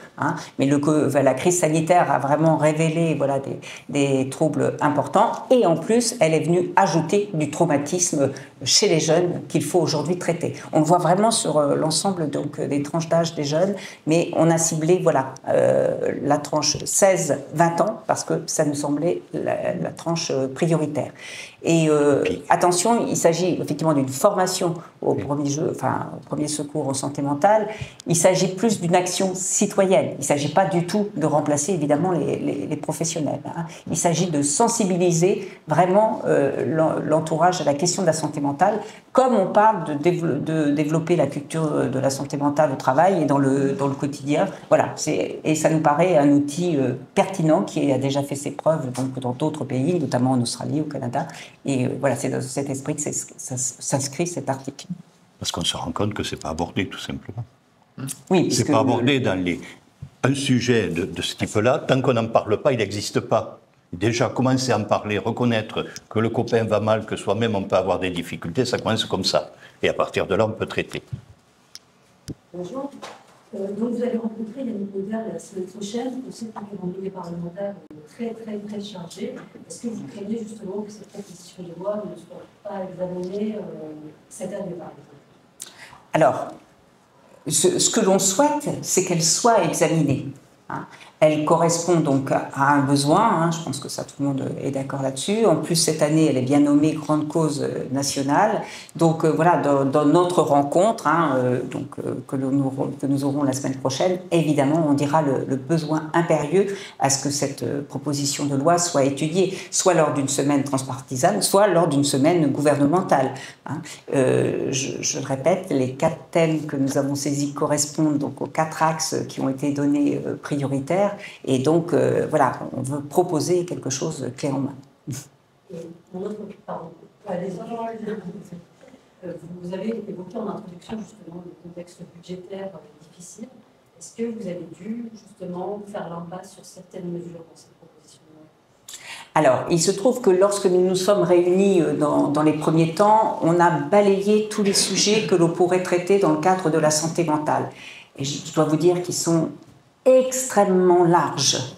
[SPEAKER 1] mais la crise sanitaire a vraiment révélé voilà, des troubles importants et en plus elle est venue ajouter du traumatisme chez les jeunes qu'il faut aujourd'hui traiter. On le voit vraiment sur l'ensemble donc des tranches d'âge des jeunes, mais on a ciblé voilà la tranche 16-20 ans parce que ça nous semblait la tranche prioritaire. Et attention, il s'agit effectivement d'une formation au premier secours en santé mentale. Il s'agit plus d'une action citoyenne. Il ne s'agit pas du tout de remplacer évidemment les professionnels. Il s'agit de sensibiliser vraiment l'entourage à la question de la santé mentale, comme on parle de développer la culture de la santé mentale au travail et dans le quotidien. Voilà, et ça nous paraît un outil pertinent qui a déjà fait ses preuves donc, dans d'autres pays, notamment en Australie, au Canada. Et voilà, c'est dans cet esprit que s'inscrit cet article.
[SPEAKER 2] Parce qu'on se rend compte que ce n'est pas abordé, tout simplement.
[SPEAKER 1] Oui,
[SPEAKER 2] c'est pas abordé dans un sujet de ce type-là. Tant qu'on n'en parle pas, il n'existe pas. Déjà, commencer à en parler, reconnaître que le copain va mal, que soi-même on peut avoir des difficultés, ça commence comme ça. Et à partir de là, on peut traiter.
[SPEAKER 9] Bonjour. Donc vous allez rencontrer Yannick Gaudin la semaine prochaine. On sait que les rendez-vous parlementaires très chargés. Est-ce que vous craignez justement que cette proposition de loi ne soit pas examinée cette année par exemple?
[SPEAKER 1] Alors, ce que l'on souhaite, c'est qu'elle soit examinée. Elle correspond donc à un besoin, je pense que ça tout le monde est d'accord là-dessus. En plus, cette année, elle est bien nommée grande cause nationale. Donc voilà, dans notre rencontre que nous aurons la semaine prochaine, évidemment, on dira le besoin impérieux à ce que cette proposition de loi soit étudiée, soit lors d'une semaine transpartisane, soit lors d'une semaine gouvernementale. Je le répète, les 4 thèmes que nous avons saisis correspondent donc aux 4 axes qui ont été donnés prioritaires. Et donc, voilà, on veut proposer quelque chose de clé en main.
[SPEAKER 9] Vous avez évoqué en introduction justement le contexte budgétaire difficile.
[SPEAKER 10] Est-ce que vous avez dû justement faire l'impasse sur certaines mesures dans cette proposition de loi ?
[SPEAKER 1] Alors, il se trouve que lorsque nous nous sommes réunis dans les premiers temps, on a balayé tous les sujets que l'on pourrait traiter dans le cadre de la santé mentale. Et je dois vous dire qu'ils sont extrêmement larges.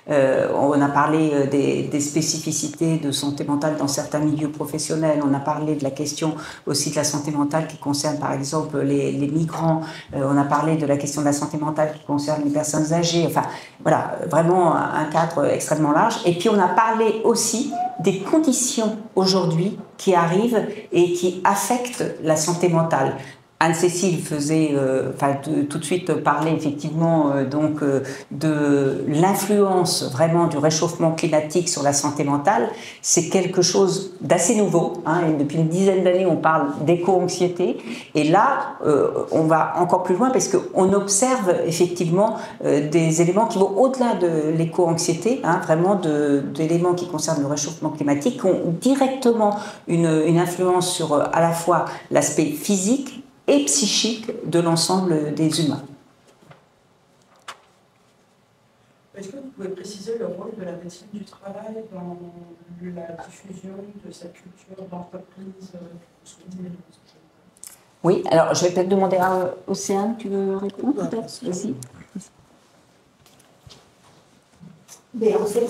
[SPEAKER 1] On a parlé des spécificités de santé mentale dans certains milieux professionnels, on a parlé de la question aussi de la santé mentale qui concerne par exemple les migrants, on a parlé de la question de la santé mentale qui concerne les personnes âgées, enfin voilà, vraiment un cadre extrêmement large. Et puis on a parlé aussi des conditions aujourd'hui qui arrivent et qui affectent la santé mentale. Anne-Cécile faisait tout de suite parler effectivement de l'influence vraiment du réchauffement climatique sur la santé mentale. C'est quelque chose d'assez nouveau. Et depuis une dizaine d'années, on parle d'éco-anxiété. Et là, on va encore plus loin parce qu'on observe effectivement des éléments qui vont au-delà de l'éco-anxiété, vraiment d'éléments qui concernent le réchauffement climatique, qui ont directement une influence sur à la fois l'aspect physique et psychique de l'ensemble des humains.
[SPEAKER 11] Est-ce que vous pouvez préciser le rôle de la médecine du travail dans la diffusion de cette culture d'entreprise ?
[SPEAKER 1] Oui, alors je vais peut-être demander à Océane, tu veux répondre peut-être ? Vas-y.
[SPEAKER 7] Mais en fait,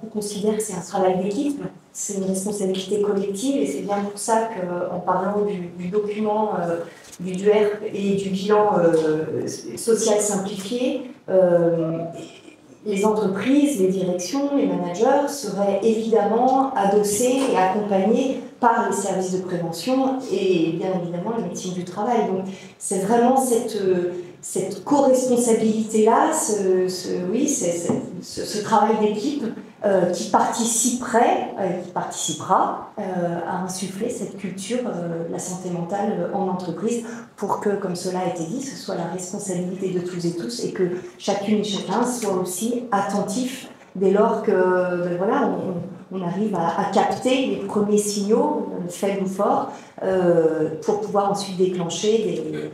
[SPEAKER 7] on considère que c'est un travail d'équipe, c'est une responsabilité collective et c'est bien pour ça qu'en parlant du document du DUER et du bilan social simplifié, les entreprises, les directions, les managers seraient évidemment adossés et accompagnés par les services de prévention et bien évidemment la médecine du travail. Donc c'est vraiment cette co-responsabilité-là, ce travail d'équipe qui participera à insuffler cette culture de la santé mentale en entreprise pour que, comme cela a été dit, ce soit la responsabilité de tous et tous et que chacune et chacun soit aussi attentif dès lors que on arrive à capter les premiers signaux, faibles ou forts, pour pouvoir ensuite déclencher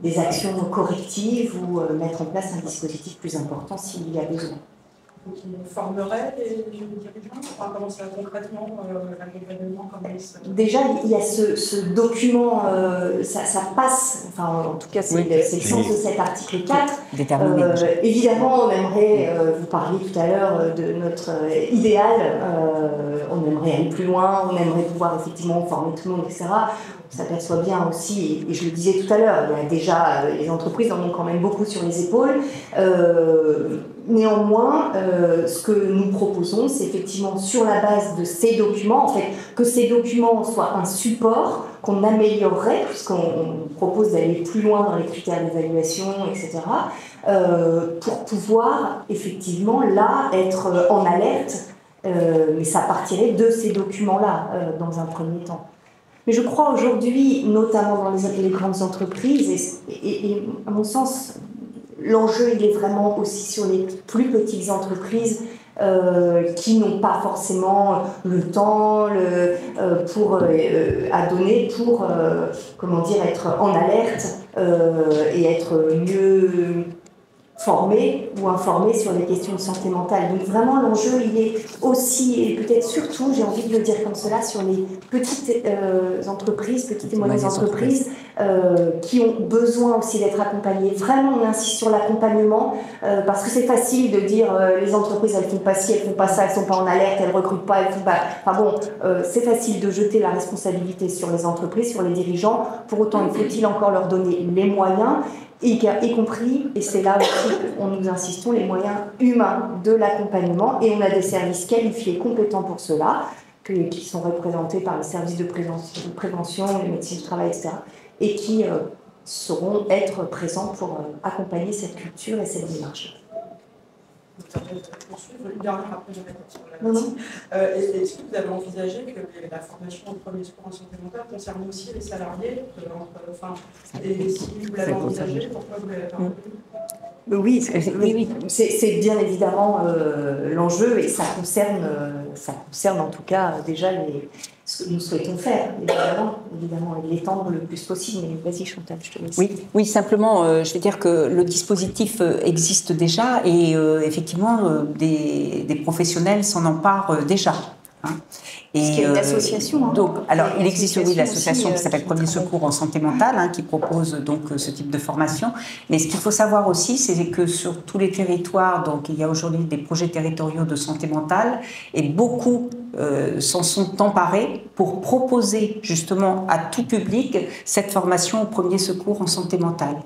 [SPEAKER 7] des actions correctives ou mettre en place un dispositif plus important s'il y a besoin.
[SPEAKER 11] Donc, il formerait les dirigeants, comment ça concrètement, l'accompagnement, comment ça...
[SPEAKER 7] Déjà, il y a ce document, ça passe, en tout cas, c'est le sens de cet article 4. Évidemment, on aimerait, vous parliez tout à l'heure de notre idéal, on aimerait aller plus loin, on aimerait pouvoir effectivement former tout le monde, etc. On s'aperçoit bien aussi, et je le disais tout à l'heure, il y a déjà, les entreprises en ont quand même beaucoup sur les épaules. Néanmoins, ce que nous proposons, c'est effectivement sur la base de ces documents, en fait, que ces documents soient un support qu'on améliorerait, puisqu'on propose d'aller plus loin dans les critères d'évaluation, etc., pour pouvoir effectivement là être en alerte, mais ça partirait de ces documents-là dans un premier temps. Mais je crois aujourd'hui, notamment dans les grandes entreprises, et à mon sens, l'enjeu, il est vraiment aussi sur les plus petites entreprises qui n'ont pas forcément le temps à donner pour être en alerte et être mieux formés ou informés sur les questions de santé mentale. Donc vraiment, l'enjeu, il est aussi, et peut-être surtout, j'ai envie de le dire comme cela, sur les petites entreprises, petites et moyennes entreprises qui ont besoin aussi d'être accompagnées. Vraiment, on insiste sur l'accompagnement parce que c'est facile de dire les entreprises, elles font pas ci, elles font pas ça, elles sont pas en alerte, elles recrutent pas, elles font pas... c'est facile de jeter la responsabilité sur les entreprises, sur les dirigeants. Pour autant, il faut-il encore leur donner les moyens, y compris, et c'est là aussi qu'on nous insistons, les moyens humains de l'accompagnement, et on a des services qualifiés, compétents pour cela, qui sont représentés par les services de prévention, les médecins du travail, etc., et qui sauront être présents pour accompagner cette culture et cette démarche.
[SPEAKER 11] Une dernière après je vais sur la médecine. Est-ce que vous avez envisagé que la formation au premier secours en santé mentale concerne aussi les salariés et si vous l'avez envisagé, pourquoi vous l'avez pas envisagé?
[SPEAKER 7] Oui, c'est bien évidemment l'enjeu et ça concerne en tout cas déjà ce que nous souhaitons faire, évidemment, et l'étendre le plus possible. Mais vas-y, Chantal, je te laisse.
[SPEAKER 1] Oui, simplement, je vais dire que le dispositif existe déjà et effectivement, des professionnels s'en emparent déjà. Hein.
[SPEAKER 7] Parce qu'il y a une association.
[SPEAKER 1] Donc, alors, il existe l'association qui s'appelle Premier Secours en santé mentale, hein, qui propose donc ce type de formation. Mais ce qu'il faut savoir aussi, c'est que sur tous les territoires, donc il y a aujourd'hui des projets territoriaux de santé mentale, et beaucoup s'en sont emparés pour proposer justement à tout public cette formation au premier secours en santé mentale.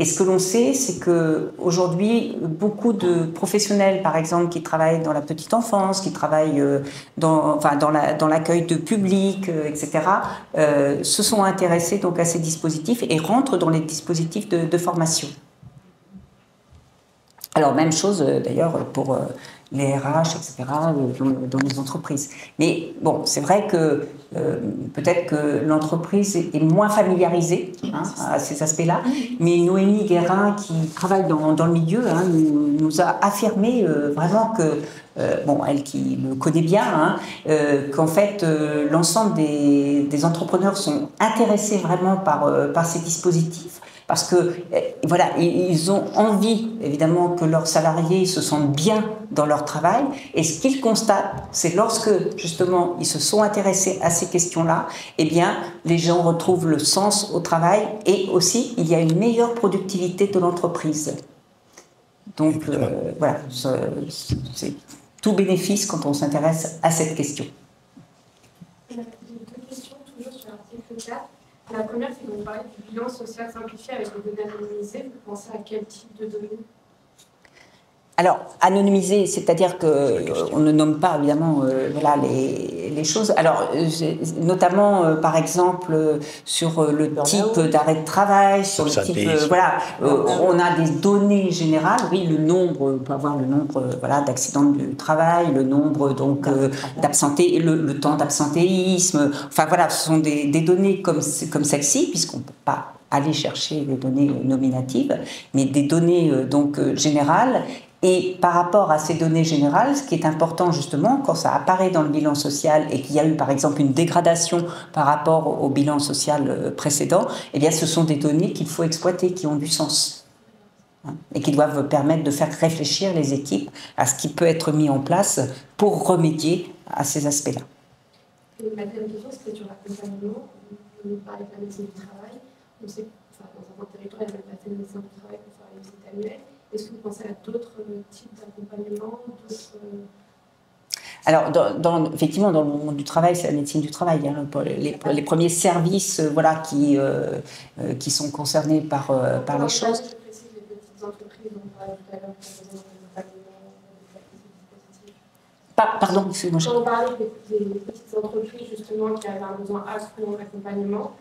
[SPEAKER 1] Et ce que l'on sait, c'est qu'aujourd'hui, beaucoup de professionnels, par exemple, qui travaillent dans la petite enfance, qui travaillent dans l'accueil de public, etc., se sont intéressés donc à ces dispositifs et rentrent dans les dispositifs de formation. Alors, même chose d'ailleurs pour les RH, etc., dans les entreprises. Mais bon, c'est vrai que peut-être que l'entreprise est moins familiarisée à ces aspects-là, mais Noémie Guérin, qui travaille dans le milieu, nous a affirmé vraiment que, elle qui le connaît bien, qu'en fait, l'ensemble des entrepreneurs sont intéressés vraiment par ces dispositifs. Parce que, voilà, ils ont envie, évidemment, que leurs salariés se sentent bien dans leur travail. Et ce qu'ils constatent, c'est lorsque, justement, ils se sont intéressés à ces questions-là, eh bien, les gens retrouvent le sens au travail et aussi, il y a une meilleure productivité de l'entreprise. Donc, voilà, c'est tout bénéfice quand on s'intéresse à cette question.
[SPEAKER 12] Deux questions, toujours sur l'article 4. La première, c'est que vous parlez du bilan social simplifié avec des données anonymisées. Vous pensez à quel type de données?
[SPEAKER 1] Alors, anonymisé, c'est-à-dire qu'on ne nomme pas, évidemment, voilà, les choses. Alors, notamment, par exemple, sur le type d'arrêt de travail, sur le type... voilà, on a des données générales. Oui, le nombre, on peut avoir le nombre voilà, d'accidents du travail, le nombre donc d'absenté, le temps d'absentéisme. Enfin, voilà, ce sont des données comme celle-ci, puisqu'on ne peut pas aller chercher les données nominatives, mais des données donc générales. Et par rapport à ces données générales, ce qui est important justement, quand ça apparaît dans le bilan social et qu'il y a eu par exemple une dégradation par rapport au bilan social précédent, eh bien ce sont des données qu'il faut exploiter, qui ont du sens. Et qui doivent permettre de faire réfléchir les équipes à ce qui peut être mis en place pour remédier à ces aspects-là.
[SPEAKER 12] Et ma deuxième question, c'était sur l'accompagnement. Vous parlez de la médecine du travail. On sait que dans certains territoires, il y a même pas fait de médecin du travail pour faire les visites annuelles. Est-ce que vous pensez à d'autres types d'accompagnement,
[SPEAKER 1] Alors, effectivement, dans le monde du travail, c'est la médecine du travail. Hein, les premiers services voilà, qui sont concernés par les choses.
[SPEAKER 12] Je précise les petites entreprises, on parlait tout à l'heure
[SPEAKER 1] Pardon, excusez-moi.
[SPEAKER 12] Quand on parlait des petites entreprises, justement, qui avaient un besoin accru d'accompagnement,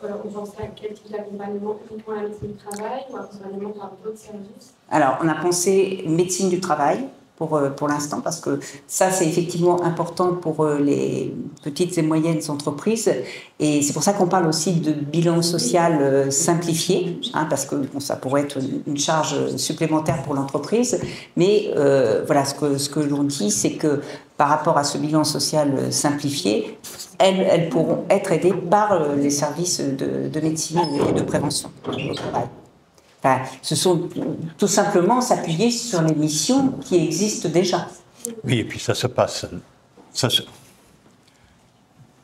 [SPEAKER 12] on pense à quel type d'accompagnement, uniquement la médecine du travail ou accompagnement par d'autres services? Alors,
[SPEAKER 1] on a pensé médecine du travail pour l'instant, parce que ça, c'est effectivement important pour les petites et moyennes entreprises. Et c'est pour ça qu'on parle aussi de bilan social simplifié, parce que ça pourrait être une charge supplémentaire pour l'entreprise. Mais voilà, ce que l'on dit, c'est que par rapport à ce bilan social simplifié, elles pourront être aidées par les services de médecine et de prévention au travail. Enfin, ce sont tout simplement s'appuyer sur les missions qui existent déjà.
[SPEAKER 2] Oui, et puis ça se passe.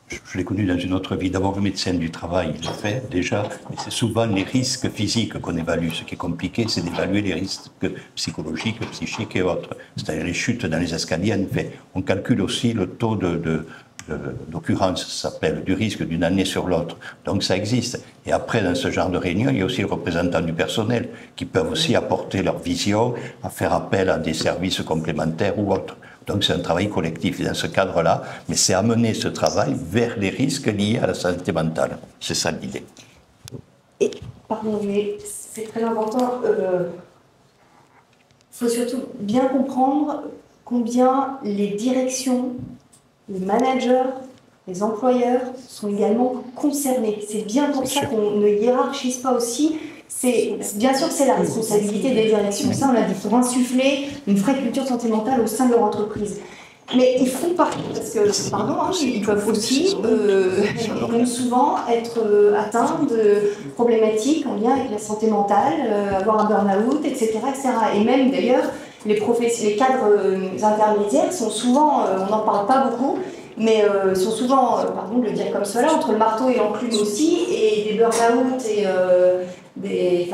[SPEAKER 2] Je l'ai connu dans une autre vie. D'abord, le médecin du travail, il le fait déjà, mais c'est souvent les risques physiques qu'on évalue. Ce qui est compliqué, c'est d'évaluer les risques psychologiques, psychiques et autres. C'est-à-dire les chutes dans les escaliers, en fait. On calcule aussi le taux d'occurrence, ça s'appelle, du risque d'une année sur l'autre. Donc ça existe. Et après, dans ce genre de réunion, il y a aussi les représentants du personnel qui peuvent aussi apporter leur vision, à faire appel à des services complémentaires ou autres. Donc c'est un travail collectif dans ce cadre-là, mais c'est amener ce travail vers les risques liés à la santé mentale. C'est ça l'idée.
[SPEAKER 7] Et, pardon, mais c'est très important. Il faut surtout bien comprendre combien les directions, les managers, les employeurs sont également concernés. C'est bien pour ça qu'on ne hiérarchise pas aussi. Bien sûr que c'est la responsabilité des directions. Ça, on l'a dit, pour insuffler une vraie culture de santé mentale au sein de leur entreprise. Mais ils font partie, parce que, pardon, hein, ils peuvent aussi souvent être atteints de problématiques en lien avec la santé mentale, avoir un burn-out, etc., etc. Et même d'ailleurs, les cadres intermédiaires sont souvent, on n'en parle pas beaucoup, mais sont souvent, pardon de le dire comme cela, entre le marteau et l'enclume aussi, et des burn-out et des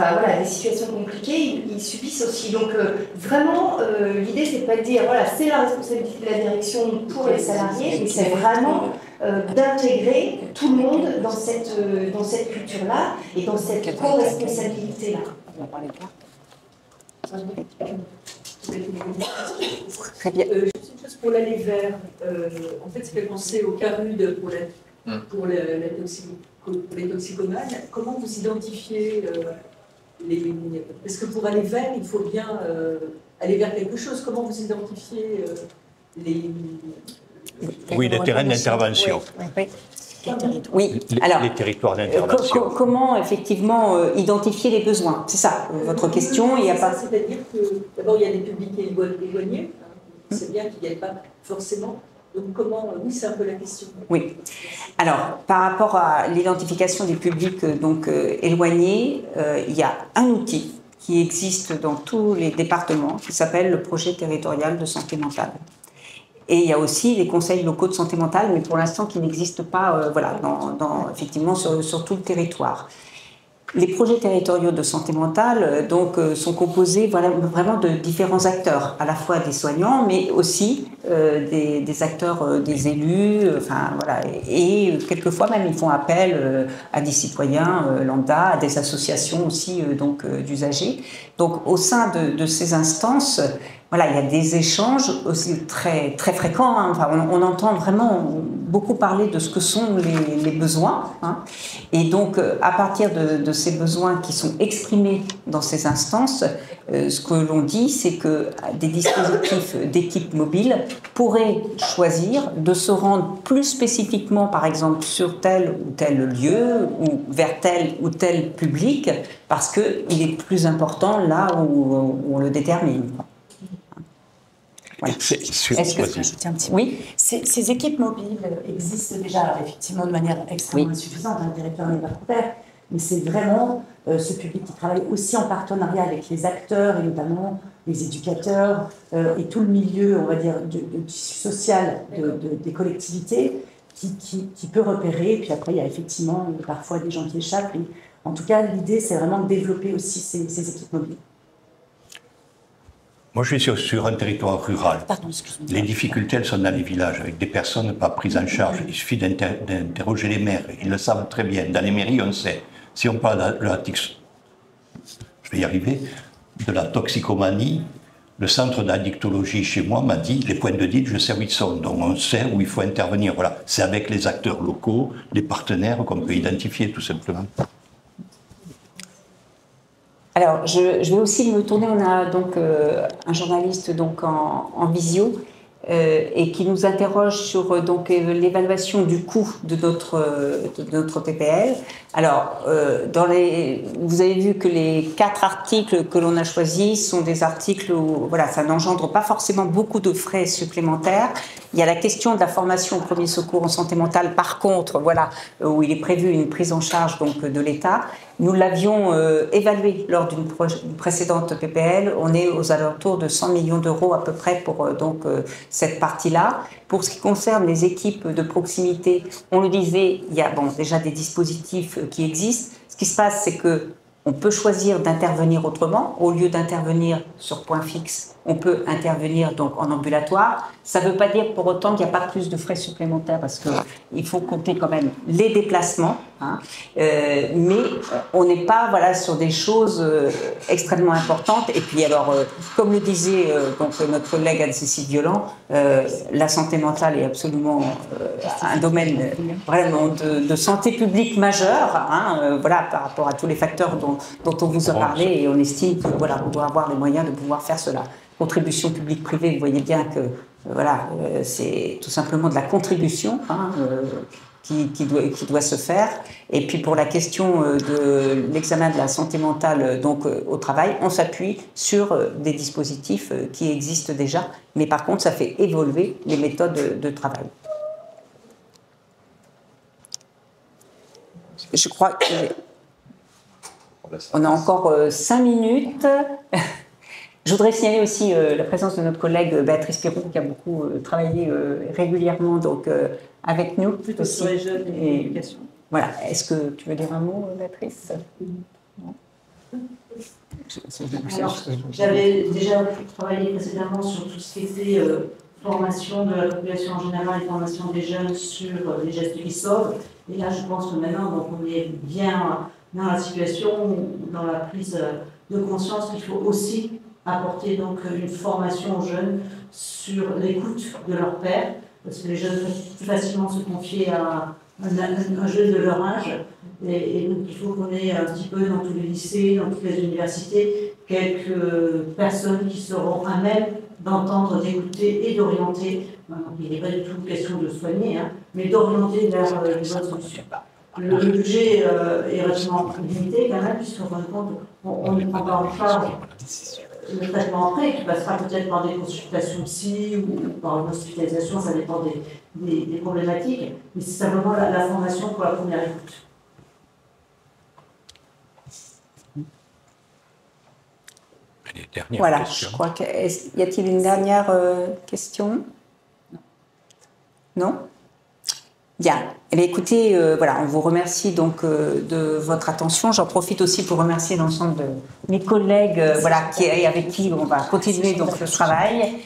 [SPEAKER 7] situations compliquées, ils subissent aussi. Donc vraiment, l'idée c'est pas de dire, voilà, c'est la responsabilité de la direction pour les salariés, mais c'est vraiment d'intégrer tout le monde dans cette culture-là et dans cette co-responsabilité-là.
[SPEAKER 1] Très bien.
[SPEAKER 9] Juste une chose pour l'aller vers. En fait, ça fait penser au CARUD pour les toxicomanes. Comment vous identifiez parce que pour aller vers, il faut bien aller vers quelque chose. Comment vous identifiez les
[SPEAKER 2] terrains d'intervention.
[SPEAKER 1] Oui, alors,
[SPEAKER 2] les territoires d'intervention.
[SPEAKER 1] Comment effectivement identifier les besoins? C'est ça votre question.
[SPEAKER 9] C'est-à-dire que d'abord il y a des publics éloignés, c'est bien qu'il n'y ait pas forcément. Donc comment, oui, c'est un peu la question.
[SPEAKER 1] Oui. Alors, par rapport à l'identification des publics éloignés, il y a un outil qui existe dans tous les départements qui s'appelle le projet territorial de santé mentale. Et il y a aussi les conseils locaux de santé mentale, mais pour l'instant qui n'existent pas effectivement sur tout le territoire. Les projets territoriaux de santé mentale sont composés vraiment de différents acteurs, à la fois des soignants, mais aussi des acteurs, des élus, et quelquefois même ils font appel à des citoyens lambda, à des associations aussi d'usagers. Donc au sein de ces instances, il y a des échanges aussi très, très fréquents. Hein. Enfin, on entend vraiment beaucoup parler de ce que sont les besoins. Hein. Et donc, à partir de ces besoins qui sont exprimés dans ces instances, ce que l'on dit, c'est que des dispositifs d'équipe mobile pourraient choisir de se rendre plus spécifiquement, par exemple, sur tel ou tel lieu ou vers tel ou tel public, parce qu'il est plus important là où on le détermine.
[SPEAKER 8] Voilà. Oui, ces équipes mobiles existent déjà, alors, effectivement, de manière extrêmement insuffisante. Le directeur n'est pas couvert, mais c'est vraiment ce public qui travaille aussi en partenariat avec les acteurs, et notamment les éducateurs et tout le milieu, on va dire, du social des collectivités, qui peut repérer. Et puis après, il y a effectivement parfois des gens qui échappent. Et, en tout cas, l'idée, c'est vraiment de développer aussi ces équipes mobiles.
[SPEAKER 2] Moi, je suis sur un territoire rural.
[SPEAKER 8] Pardon, excuse-moi.
[SPEAKER 2] Les difficultés, elles sont dans les villages, avec des personnes pas prises en charge. Il suffit d'interroger les maires. Ils le savent très bien. Dans les mairies, on sait. Si on parle de la toxicomanie, le centre d'addictologie chez moi m'a dit les points de deal, je sais où ils sont. Donc on sait où il faut intervenir. Voilà. C'est avec les acteurs locaux, les partenaires qu'on peut identifier, tout simplement.
[SPEAKER 1] Alors, je vais aussi me tourner, on a un journaliste en visio et qui nous interroge sur l'évaluation du coût de notre TPL. Alors, vous avez vu que les 4 articles que l'on a choisis sont des articles où ça n'engendre pas forcément beaucoup de frais supplémentaires. Il y a la question de la formation au premier secours en santé mentale, par contre, où il est prévu une prise en charge de l'État. Nous l'avions évalué lors d'une précédente PPL. On est aux alentours de 100 millions d'euros à peu près pour cette partie-là. Pour ce qui concerne les équipes de proximité, on le disait, il y a déjà des dispositifs qui existent. Ce qui se passe, c'est que on peut choisir d'intervenir autrement. Au lieu d'intervenir sur point fixe, on peut intervenir en ambulatoire. Ça ne veut pas dire pour autant qu'il n'y a pas plus de frais supplémentaires parce qu'il faut compter quand même les déplacements. Hein. Mais on n'est pas sur des choses extrêmement importantes. Et puis alors, comme le disait notre collègue Anne-Cécile Violent, la santé mentale est absolument un domaine vraiment de santé publique majeur, par rapport à tous les facteurs dont on vous a parlé, et on estime que on doit avoir les moyens de pouvoir faire cela. Contribution publique-privée, vous voyez bien que c'est tout simplement de la contribution qui doit se faire. Et puis pour la question de l'examen de la santé mentale donc, au travail, on s'appuie sur des dispositifs qui existent déjà, mais par contre ça fait évoluer les méthodes de travail. Je crois qu'on a encore 5 minutes. Je voudrais signaler aussi la présence de notre collègue Béatrice Piron, qui a beaucoup travaillé régulièrement donc, avec nous.
[SPEAKER 9] Plutôt
[SPEAKER 1] aussi.
[SPEAKER 9] sur les jeunes et l'éducation.
[SPEAKER 1] Voilà. Est-ce que tu veux dire un mot, Béatrice?
[SPEAKER 8] Alors, j'avais déjà travaillé précédemment sur tout ce qui était formation de la population en général et formation des jeunes sur les gestes qui sauvent. Et là, je pense que maintenant, donc, on est bien dans la situation, dans la prise de conscience qu'il faut aussi apporter donc une formation aux jeunes sur l'écoute de leur père, parce que les jeunes peuvent plus facilement se confier à un jeune de leur âge, et donc il faut qu'on ait un petit peu dans tous les lycées, dans toutes les universités, quelques personnes qui seront à même d'entendre, d'écouter et d'orienter. Il n'est pas du tout question de soigner, hein, mais d'orienter vers les bonnes solutions. Le budget est relativement limité quand même, puisqu'en fin de compte, on ne prend pas en charge le traitement après, qui passera peut-être par des consultations psy ou par une hospitalisation, ça dépend des problématiques, mais c'est simplement la formation pour la première écoute.
[SPEAKER 1] Voilà, je crois que... Y a-t-il une dernière question? Non? Bien. Eh bien, écoutez, voilà, on vous remercie donc de votre attention. J'en profite aussi pour remercier l'ensemble de mes collègues, voilà, avec qui on va continuer donc le travail.